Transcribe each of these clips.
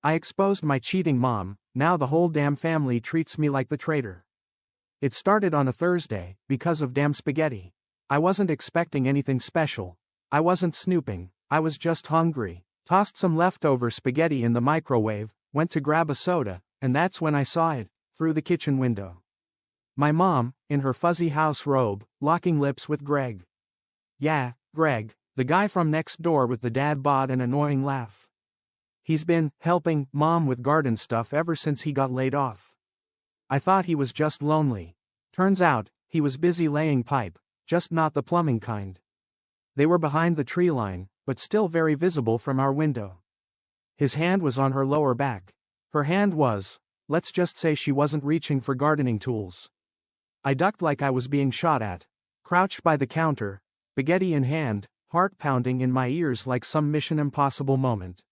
I exposed my cheating mom, now the whole damn family treats me like the traitor. It started on a Thursday, because of damn spaghetti. I wasn't expecting anything special. I wasn't snooping, I was just hungry. Tossed some leftover spaghetti in the microwave, went to grab a soda, and that's when I saw it, through the kitchen window. My mom, in her fuzzy house robe, locking lips with Greg. Yeah, Greg, the guy from next door with the dad bod and annoying laugh. He's been helping mom with garden stuff ever since he got laid off. I thought he was just lonely. Turns out, he was busy laying pipe, just not the plumbing kind. They were behind the tree line, but still very visible from our window. His hand was on her lower back. Her hand was, let's just say she wasn't reaching for gardening tools. I ducked like I was being shot at. Crouched by the counter, spaghetti in hand, heart pounding in my ears like some Mission Impossible moment.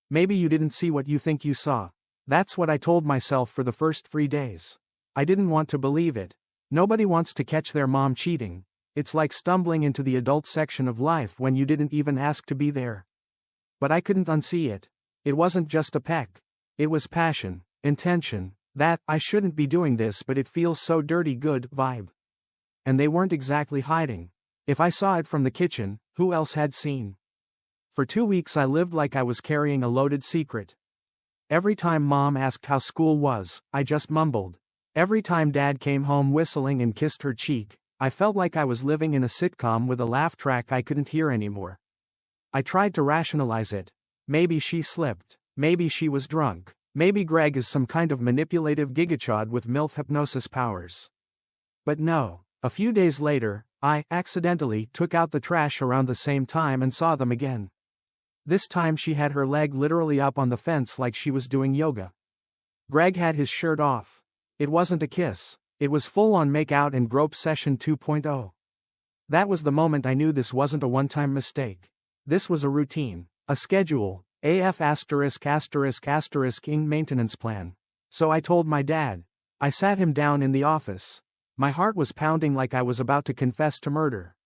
Maybe you didn't see what you think you saw. That's what I told myself for the first 3 days. I didn't want to believe it. Nobody wants to catch their mom cheating. It's like stumbling into the adult section of life when you didn't even ask to be there. But I couldn't unsee it. It wasn't just a peck. It was passion, intention, that I shouldn't be doing this but it feels so dirty good vibe. And they weren't exactly hiding. If I saw it from the kitchen, who else had seen? For 2 weeks I lived like I was carrying a loaded secret. Every time mom asked how school was, I just mumbled. Every time dad came home whistling and kissed her cheek, I felt like I was living in a sitcom with a laugh track I couldn't hear anymore. I tried to rationalize it. Maybe she slipped. Maybe she was drunk. Maybe Greg is some kind of manipulative gigachad with MILF hypnosis powers. But no. A few days later, I accidentally took out the trash around the same time and saw them again. This time she had her leg literally up on the fence like she was doing yoga. Greg had his shirt off. It wasn't a kiss. It was full-on make-out and grope session 2.0. That was the moment I knew this wasn't a one-time mistake. This was a routine, a schedule, AF ***** maintenance plan. So I told my dad. I sat him down in the office. My heart was pounding like I was about to confess to murder.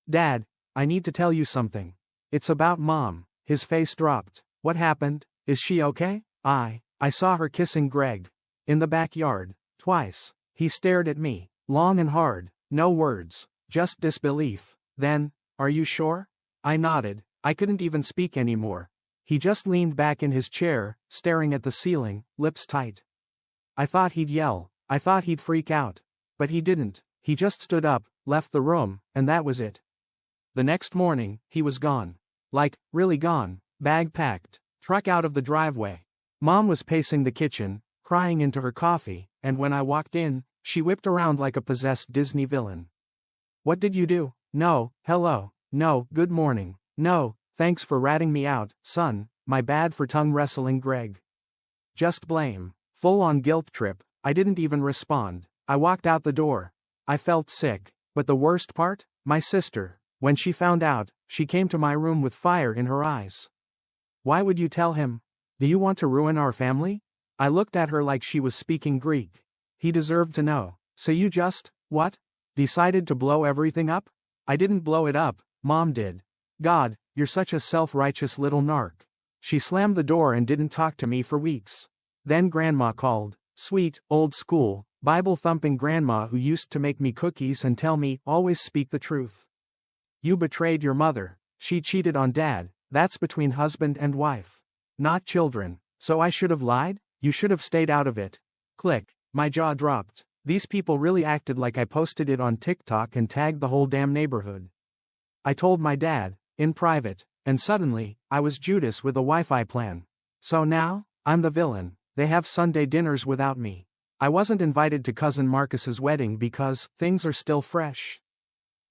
Dad, I need to tell you something. It's about mom. His face dropped. What happened? Is she okay? I saw her kissing Greg. In the backyard. Twice. He stared at me, long and hard, no words, just disbelief. Then, are you sure? I nodded. I couldn't even speak anymore. He just leaned back in his chair, staring at the ceiling, lips tight. I thought he'd yell. I thought he'd freak out. But he didn't. He just stood up, left the room, and that was it. The next morning, he was gone. Like, really gone, bag packed, truck out of the driveway. Mom was pacing the kitchen, crying into her coffee, and when I walked in, she whipped around like a possessed Disney villain. What did you do? No, hello, no, good morning, no, thanks for ratting me out, son, my bad for tongue wrestling Greg. Just blame. Full-on guilt trip. I didn't even respond. I walked out the door. I felt sick, but the worst part? My sister. When she found out, she came to my room with fire in her eyes. Why would you tell him? Do you want to ruin our family? I looked at her like she was speaking Greek. He deserved to know. So you just, what? Decided to blow everything up? I didn't blow it up, Mom did. God, you're such a self-righteous little narc. She slammed the door and didn't talk to me for weeks. Then Grandma called. Sweet, old school, Bible-thumping Grandma who used to make me cookies and tell me, always speak the truth. You betrayed your mother. She cheated on Dad. That's between husband and wife. Not children. So I should have lied? You should have stayed out of it. Click. My jaw dropped. These people really acted like I posted it on TikTok and tagged the whole damn neighborhood. I told my dad, in private, and suddenly, I was Judas with a Wi-Fi plan. So now, I'm the villain. They have Sunday dinners without me. I wasn't invited to cousin Marcus's wedding because things are still fresh.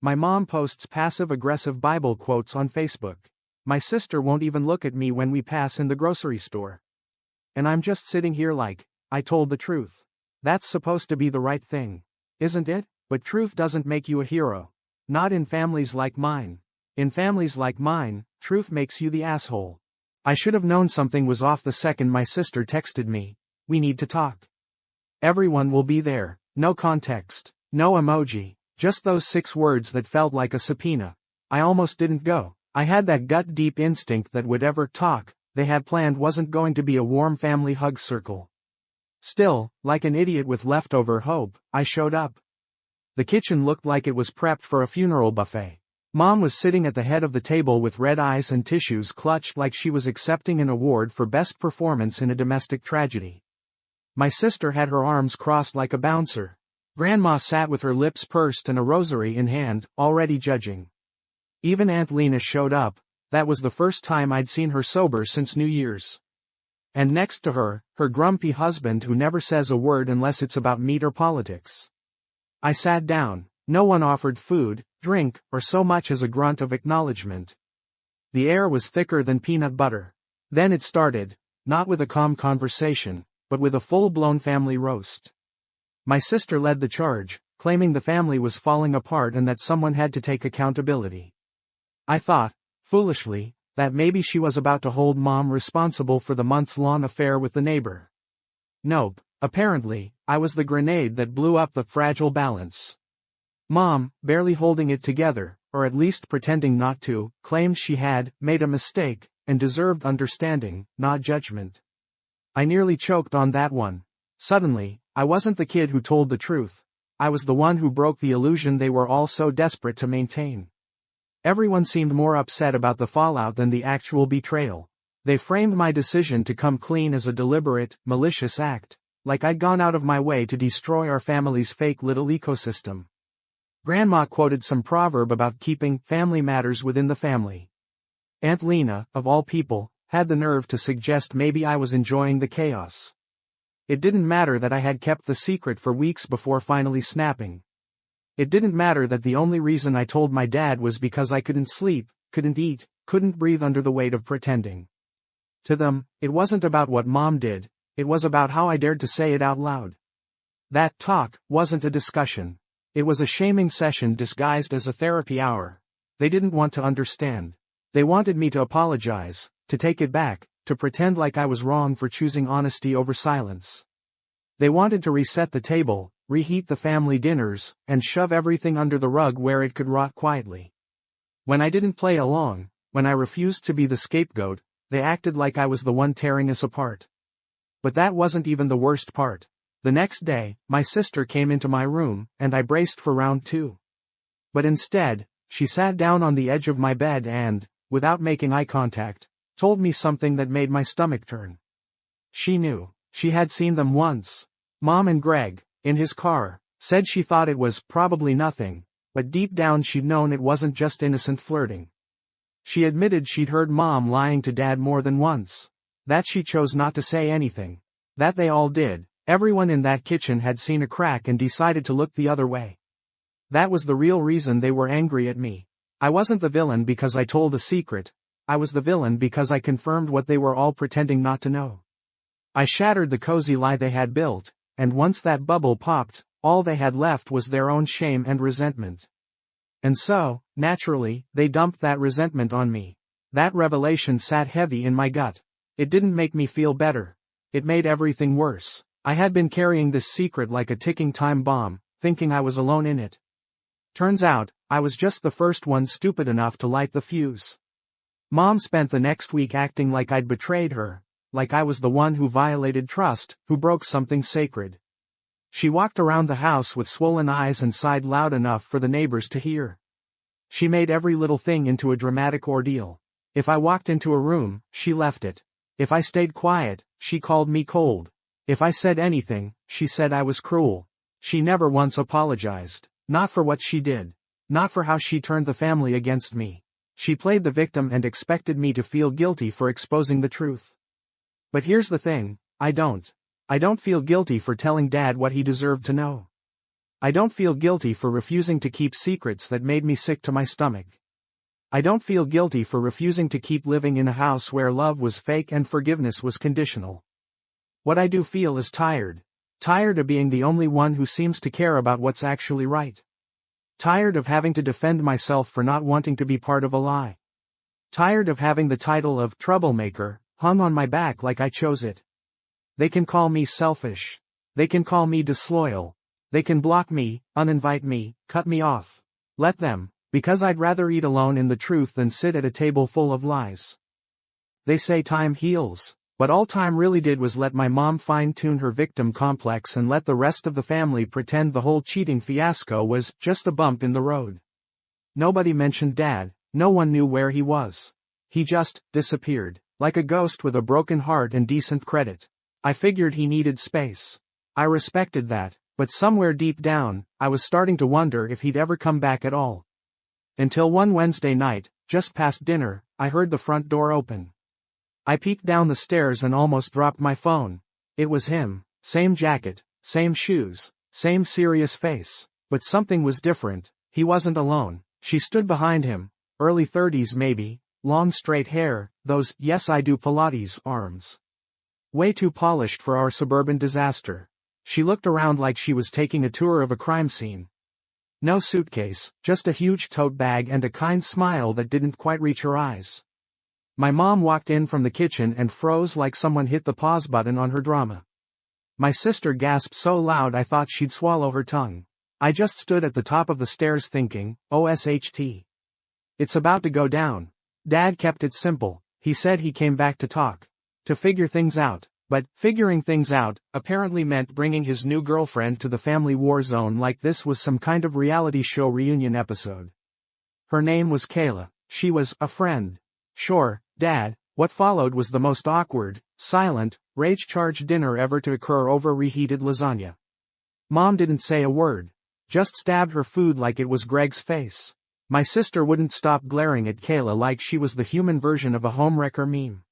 My mom posts passive-aggressive Bible quotes on Facebook. My sister won't even look at me when we pass in the grocery store. And I'm just sitting here like, I told the truth. That's supposed to be the right thing. Isn't it? But truth doesn't make you a hero. Not in families like mine. In families like mine, truth makes you the asshole. I should have known something was off the second my sister texted me. We need to talk. Everyone will be there. No context. No emoji. Just those 6 words that felt like a subpoena. I almost didn't go. I had that gut-deep instinct that whatever talk they had planned wasn't going to be a warm family hug circle. Still, like an idiot with leftover hope, I showed up. The kitchen looked like it was prepped for a funeral buffet. Mom was sitting at the head of the table with red eyes and tissues clutched like she was accepting an award for best performance in a domestic tragedy. My sister had her arms crossed like a bouncer. Grandma sat with her lips pursed and a rosary in hand, already judging. Even Aunt Lena showed up. That was the first time I'd seen her sober since New Year's. And next to her, her grumpy husband who never says a word unless it's about meat or politics. I sat down. No one offered food, drink, or so much as a grunt of acknowledgement. The air was thicker than peanut butter. Then it started, not with a calm conversation, but with a full-blown family roast. My sister led the charge, claiming the family was falling apart and that someone had to take accountability. I thought, foolishly, that maybe she was about to hold Mom responsible for the months-long affair with the neighbor. Nope, apparently, I was the grenade that blew up the fragile balance. Mom, barely holding it together, or at least pretending not to, claimed she had made a mistake, and deserved understanding, not judgment. I nearly choked on that one. Suddenly, I wasn't the kid who told the truth. I was the one who broke the illusion they were all so desperate to maintain. Everyone seemed more upset about the fallout than the actual betrayal. They framed my decision to come clean as a deliberate, malicious act, like I'd gone out of my way to destroy our family's fake little ecosystem. Grandma quoted some proverb about keeping family matters within the family. Aunt Lena, of all people, had the nerve to suggest maybe I was enjoying the chaos. It didn't matter that I had kept the secret for weeks before finally snapping. It didn't matter that the only reason I told my dad was because I couldn't sleep, couldn't eat, couldn't breathe under the weight of pretending. To them, it wasn't about what Mom did, it was about how I dared to say it out loud. That talk wasn't a discussion. It was a shaming session disguised as a therapy hour. They didn't want to understand. They wanted me to apologize, to take it back, to pretend like I was wrong for choosing honesty over silence. They wanted to reset the table, reheat the family dinners, and shove everything under the rug where it could rot quietly. When I didn't play along, when I refused to be the scapegoat, they acted like I was the one tearing us apart. But that wasn't even the worst part. The next day, my sister came into my room, and I braced for round two. But instead, she sat down on the edge of my bed and, without making eye contact, told me something that made my stomach turn. She knew. She had seen them once. Mom and Greg, in his car, said she thought it was probably nothing, but deep down she'd known it wasn't just innocent flirting. She admitted she'd heard Mom lying to Dad more than once. That she chose not to say anything. That they all did. Everyone in that kitchen had seen a crack and decided to look the other way. That was the real reason they were angry at me. I wasn't the villain because I told a secret. I was the villain because I confirmed what they were all pretending not to know. I shattered the cozy lie they had built, and once that bubble popped, all they had left was their own shame and resentment. And so, naturally, they dumped that resentment on me. That revelation sat heavy in my gut. It didn't make me feel better. It made everything worse. I had been carrying this secret like a ticking time bomb, thinking I was alone in it. Turns out, I was just the first one stupid enough to light the fuse. Mom spent the next week acting like I'd betrayed her, like I was the one who violated trust, who broke something sacred. She walked around the house with swollen eyes and sighed loud enough for the neighbors to hear. She made every little thing into a dramatic ordeal. If I walked into a room, she left it. If I stayed quiet, she called me cold. If I said anything, she said I was cruel. She never once apologized. Not for what she did. Not for how she turned the family against me. She played the victim and expected me to feel guilty for exposing the truth. But here's the thing, I don't feel guilty for telling Dad what he deserved to know. I don't feel guilty for refusing to keep secrets that made me sick to my stomach. I don't feel guilty for refusing to keep living in a house where love was fake and forgiveness was conditional. What I do feel is tired. Tired of being the only one who seems to care about what's actually right. Tired of having to defend myself for not wanting to be part of a lie. Tired of having the title of troublemaker hung on my back like I chose it. They can call me selfish. They can call me disloyal. They can block me, uninvite me, cut me off. Let them, because I'd rather eat alone in the truth than sit at a table full of lies. They say time heals, but all time really did was let my mom fine-tune her victim complex and let the rest of the family pretend the whole cheating fiasco was just a bump in the road. Nobody mentioned Dad, no one knew where he was. He just disappeared, like a ghost with a broken heart and decent credit. I figured he needed space. I respected that, but somewhere deep down, I was starting to wonder if he'd ever come back at all. Until one Wednesday night, just past dinner, I heard the front door open. I peeked down the stairs and almost dropped my phone. It was him, same jacket, same shoes, same serious face, but something was different. He wasn't alone. She stood behind him, early 30s maybe, long straight hair, those "yes I do Pilates" arms. Way too polished for our suburban disaster. She looked around like she was taking a tour of a crime scene. No suitcase, just a huge tote bag and a kind smile that didn't quite reach her eyes. My mom walked in from the kitchen and froze like someone hit the pause button on her drama. My sister gasped so loud I thought she'd swallow her tongue. I just stood at the top of the stairs thinking, OSHT. It's about to go down. Dad kept it simple. He said he came back to talk. To figure things out. But, figuring things out, apparently meant bringing his new girlfriend to the family war zone like this was some kind of reality show reunion episode. Her name was Kayla. She was a friend. Sure, Dad, what followed was the most awkward, silent, rage-charged dinner ever to occur over reheated lasagna. Mom didn't say a word. Just stabbed her food like it was Greg's face. My sister wouldn't stop glaring at Kayla like she was the human version of a homewrecker meme.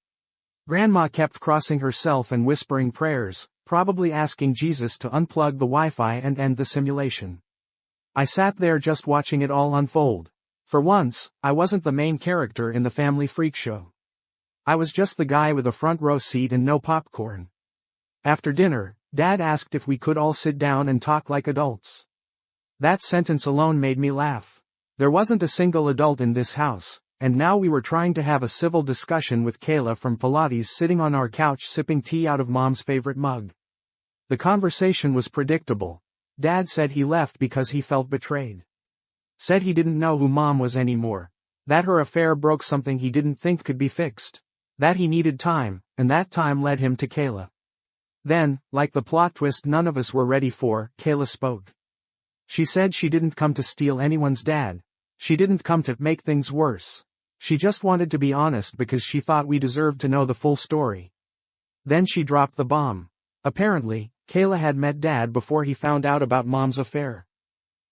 Grandma kept crossing herself and whispering prayers, probably asking Jesus to unplug the Wi-Fi and end the simulation. I sat there just watching it all unfold. For once, I wasn't the main character in the family freak show. I was just the guy with a front row seat and no popcorn. After dinner, Dad asked if we could all sit down and talk like adults. That sentence alone made me laugh. There wasn't a single adult in this house, and now we were trying to have a civil discussion with Kayla from Pilates sitting on our couch sipping tea out of Mom's favorite mug. The conversation was predictable. Dad said he left because he felt betrayed. Said he didn't know who Mom was anymore. That her affair broke something he didn't think could be fixed. That he needed time, and that time led him to Kayla. Then, like the plot twist none of us were ready for, Kayla spoke. She said she didn't come to steal anyone's dad. She didn't come to make things worse. She just wanted to be honest because she thought we deserved to know the full story. Then she dropped the bomb. Apparently, Kayla had met Dad before he found out about Mom's affair.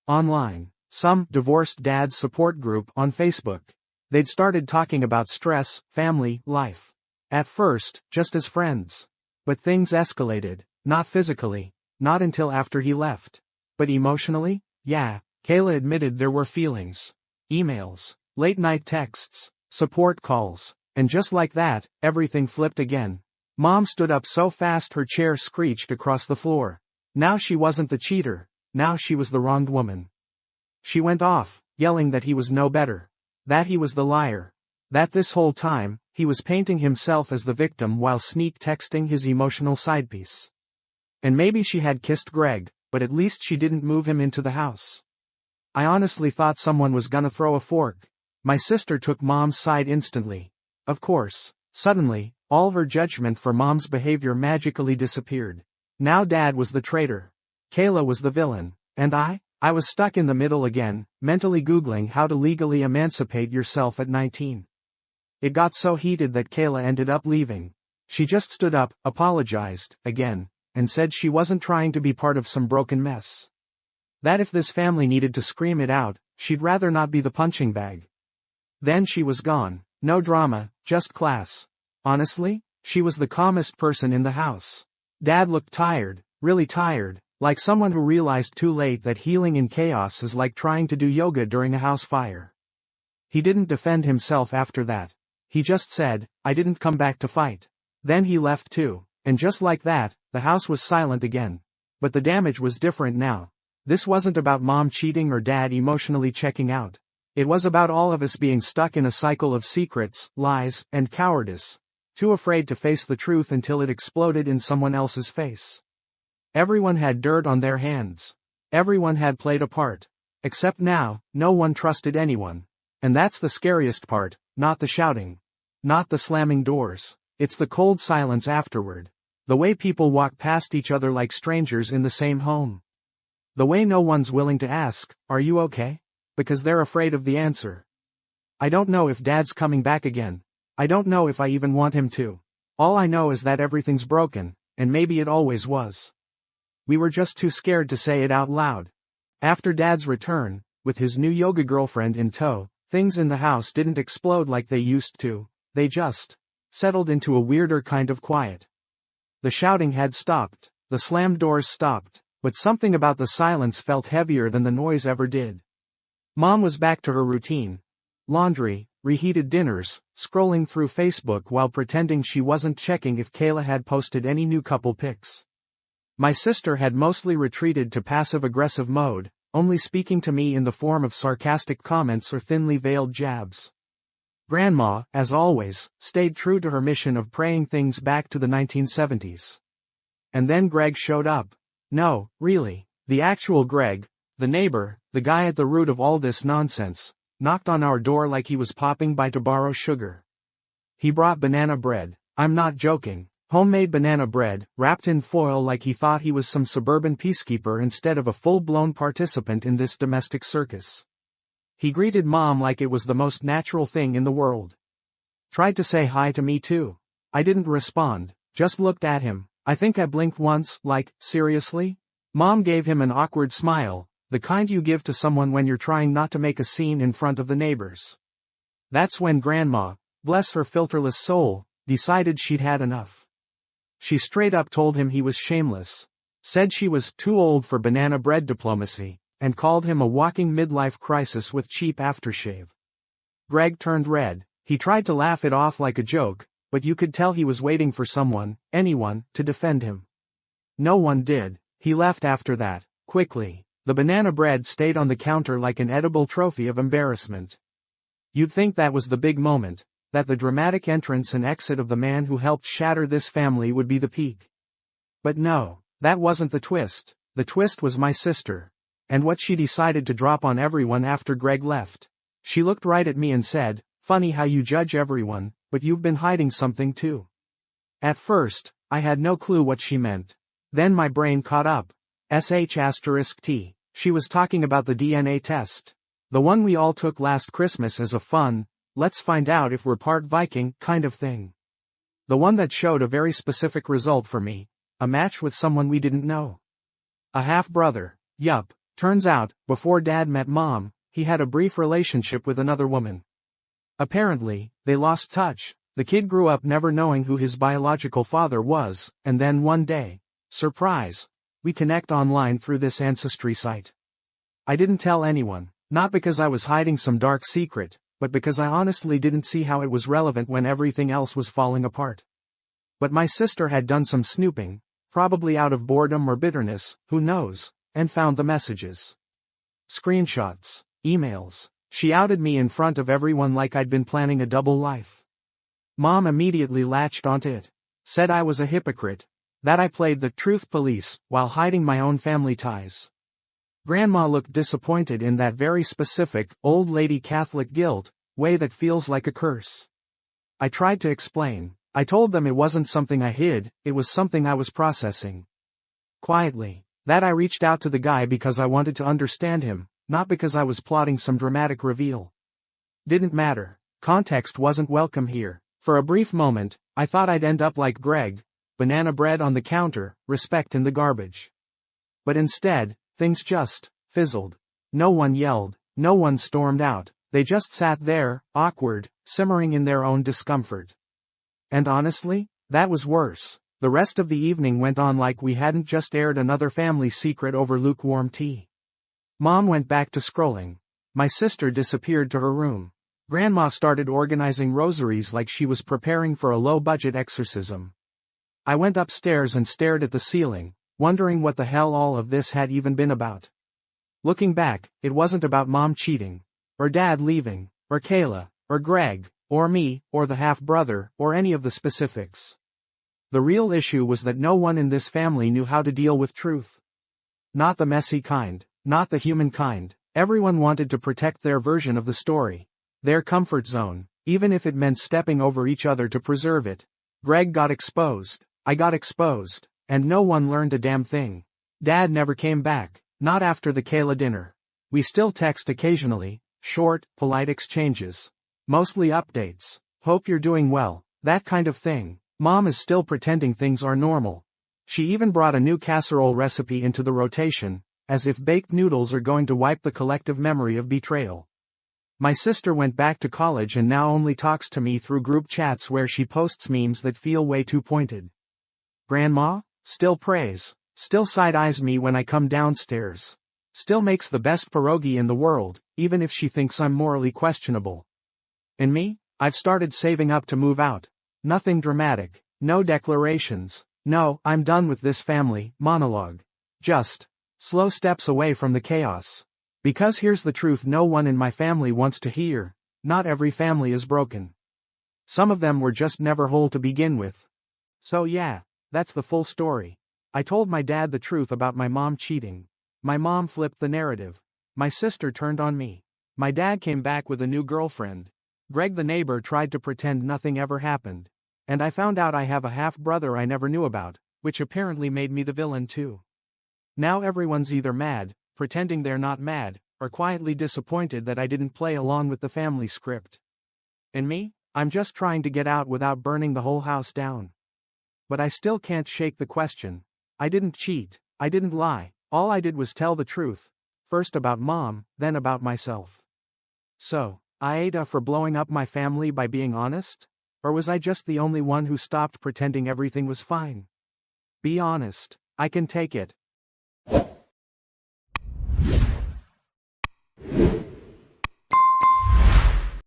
Online. Some divorced dad's support group on Facebook. They'd started talking about stress, family, life. At first, just as friends. But things escalated, not physically, not until after he left. But emotionally? Yeah, Kayla admitted there were feelings. Emails, late-night texts, support calls, and just like that, everything flipped again. Mom stood up so fast her chair screeched across the floor. Now she wasn't the cheater, now she was the wronged woman. She went off, yelling that he was no better. That he was the liar. That this whole time, he was painting himself as the victim while sneak texting his emotional side piece. And maybe she had kissed Greg, but at least she didn't move him into the house. I honestly thought someone was gonna throw a fork. My sister took Mom's side instantly. Of course, suddenly, all her judgment for Mom's behavior magically disappeared. Now Dad was the traitor. Kayla was the villain. And I was stuck in the middle again, mentally Googling how to legally emancipate yourself at 19. It got so heated that Kayla ended up leaving. She just stood up, apologized, again, and said she wasn't trying to be part of some broken mess. That if this family needed to scream it out, she'd rather not be the punching bag. Then she was gone. No drama, just class. Honestly, she was the calmest person in the house. Dad looked tired, really tired, like someone who realized too late that healing in chaos is like trying to do yoga during a house fire. He didn't defend himself after that. He just said, I didn't come back to fight. Then he left too, and just like that, the house was silent again. But the damage was different now. This wasn't about Mom cheating or Dad emotionally checking out. It was about all of us being stuck in a cycle of secrets, lies, and cowardice. Too afraid to face the truth until it exploded in someone else's face. Everyone had dirt on their hands. Everyone had played a part. Except now, no one trusted anyone. And that's the scariest part, not the shouting. Not the slamming doors. It's the cold silence afterward. The way people walk past each other like strangers in the same home. The way no one's willing to ask, "Are you okay?" Because they're afraid of the answer. I don't know if Dad's coming back again. I don't know if I even want him to. All I know is that everything's broken, and maybe it always was. We were just too scared to say it out loud. After Dad's return, with his new yoga girlfriend in tow, things in the house didn't explode like they used to, they just settled into a weirder kind of quiet. The shouting had stopped, the slammed doors stopped, but something about the silence felt heavier than the noise ever did. Mom was back to her routine. Laundry, reheated dinners, scrolling through Facebook while pretending she wasn't checking if Kayla had posted any new couple pics. My sister had mostly retreated to passive-aggressive mode, only speaking to me in the form of sarcastic comments or thinly veiled jabs. Grandma, as always, stayed true to her mission of praying things back to the 1970s. And then Greg showed up. No, really, the actual Greg, the neighbor, the guy at the root of all this nonsense, knocked on our door like he was popping by to borrow sugar. He brought banana bread. I'm not joking. Homemade banana bread, wrapped in foil like he thought he was some suburban peacekeeper instead of a full-blown participant in this domestic circus. He greeted Mom like it was the most natural thing in the world. Tried to say hi to me too. I didn't respond, just looked at him. I think I blinked once, like, seriously? Mom gave him an awkward smile, the kind you give to someone when you're trying not to make a scene in front of the neighbors. That's when Grandma, bless her filterless soul, decided she'd had enough. She straight up told him he was shameless, said she was too old for banana bread diplomacy, and called him a walking midlife crisis with cheap aftershave. Greg turned red. He tried to laugh it off like a joke, but you could tell he was waiting for someone, anyone, to defend him. No one did. He left after that, quickly. The banana bread stayed on the counter like an edible trophy of embarrassment. You'd think that was the big moment, that the dramatic entrance and exit of the man who helped shatter this family would be the peak. But no, that wasn't the twist. The twist was my sister. And what she decided to drop on everyone after Greg left. She looked right at me and said, "Funny how you judge everyone, but you've been hiding something too." At first, I had no clue what she meant. Then my brain caught up. *T. She was talking about the DNA test. The one we all took last Christmas as a fun, let's find out if we're part Viking kind of thing. The one that showed a very specific result for me. A match with someone we didn't know. A half-brother. Yup. Turns out, before Dad met Mom, he had a brief relationship with another woman. Apparently, they lost touch. The kid grew up never knowing who his biological father was, and then one day, surprise, we connect online through this ancestry site. I didn't tell anyone, not because I was hiding some dark secret, but because I honestly didn't see how it was relevant when everything else was falling apart. But my sister had done some snooping, probably out of boredom or bitterness, who knows, and found the messages. Screenshots, emails. She outed me in front of everyone like I'd been planning a double life. Mom immediately latched onto it. Said I was a hypocrite. That I played the truth police while hiding my own family ties. Grandma looked disappointed in that very specific, old lady Catholic guilt way that feels like a curse. I tried to explain. I told them it wasn't something I hid, it was something I was processing. Quietly. That I reached out to the guy because I wanted to understand him, not because I was plotting some dramatic reveal. Didn't matter. Context wasn't welcome here. For a brief moment, I thought I'd end up like Greg, banana bread on the counter, respect in the garbage. But instead, things just fizzled. No one yelled, no one stormed out, they just sat there, awkward, simmering in their own discomfort. And honestly, that was worse. The rest of the evening went on like we hadn't just aired another family secret over lukewarm tea. Mom went back to scrolling. My sister disappeared to her room. Grandma started organizing rosaries like she was preparing for a low-budget exorcism. I went upstairs and stared at the ceiling, wondering what the hell all of this had even been about. Looking back, it wasn't about Mom cheating, or Dad leaving, or Kayla, or Greg, or me, or the half-brother, or any of the specifics. The real issue was that no one in this family knew how to deal with truth. Not the messy kind, not the human kind. Everyone wanted to protect their version of the story. Their comfort zone, even if it meant stepping over each other to preserve it. Greg got exposed, I got exposed, and no one learned a damn thing. Dad never came back, not after the Kayla dinner. We still text occasionally, short, polite exchanges. Mostly updates. Hope you're doing well, that kind of thing. Mom is still pretending things are normal. She even brought a new casserole recipe into the rotation, as if baked noodles are going to wipe the collective memory of betrayal. My sister went back to college and now only talks to me through group chats where she posts memes that feel way too pointed. Grandma still prays, still side-eyes me when I come downstairs. Still makes the best pierogi in the world, even if she thinks I'm morally questionable. And me? I've started saving up to move out. Nothing dramatic, no declarations, no, I'm done with this family monologue. Just slow steps away from the chaos. Because here's the truth no one in my family wants to hear. Not every family is broken. Some of them were just never whole to begin with. So yeah, that's the full story. I told my dad the truth about my mom cheating. My mom flipped the narrative. My sister turned on me. My dad came back with a new girlfriend. Greg the neighbor tried to pretend nothing ever happened. And I found out I have a half-brother I never knew about, which apparently made me the villain too. Now everyone's either mad, pretending they're not mad, or quietly disappointed that I didn't play along with the family script. And me? I'm just trying to get out without burning the whole house down. But I still can't shake the question. I didn't cheat, I didn't lie, all I did was tell the truth. First about mom, then about myself. So, Aita for blowing up my family by being honest? Or was I just the only one who stopped pretending everything was fine? Be honest, I can take it.